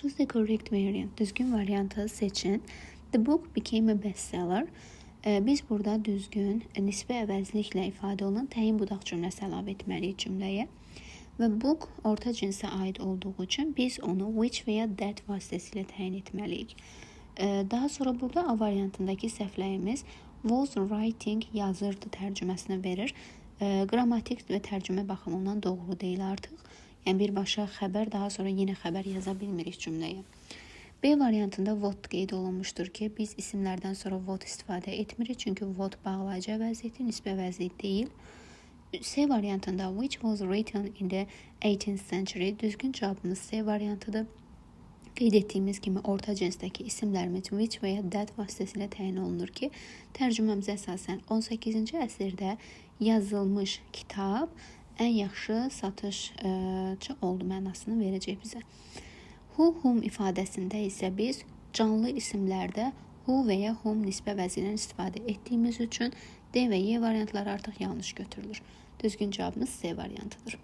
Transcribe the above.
Choose the correct variant. Düzgün variantı seçin. The book became a bestseller. Biz burada düzgün, nisbi əvəzliklə ifadə olunan təyin budaq cümləsi əlavə etməliyik cümləyə. Və book orta cinsə aid olduğu üçün biz onu which və ya that vasitəsilə təyin etməliyik. Daha sonra burada A variantındakı səhvləyimiz was writing yazırdı tərcüməsini verir. Qrammatik və tərcümə baxımından doğru deyil artıq. Yəni birbaşa xəbər, daha sonra yenə xəbər yaza bilmirik cümləyə. B variantında what qeyd olunmuşdur ki, biz isimlərdən sonra what istifadə etmirik. Çünki what bağlayıcı əvəzlikdir, nisbi əvəzlik deyil. C variantında which was written in the 18th century. Düzgün cavabımız C variantıdır. Qeyd etdiyimiz kimi orta cinsdəki isimlərimiz which və ya that vasitəsilə təyin olunur ki, tərcüməmizə əsasən 18-ci əsrdə yazılmış kitab ən yaxşı satışçı oldu mənasını verəcək bizə. Who, whom ifadəsində isə biz canlı isimlərdə who və ya whom nisbə əvəzliyindən istifadə etdiyimiz üçün D və Y variantları artıq yanlış götürülür. Düzgün cavabımız C variantıdır.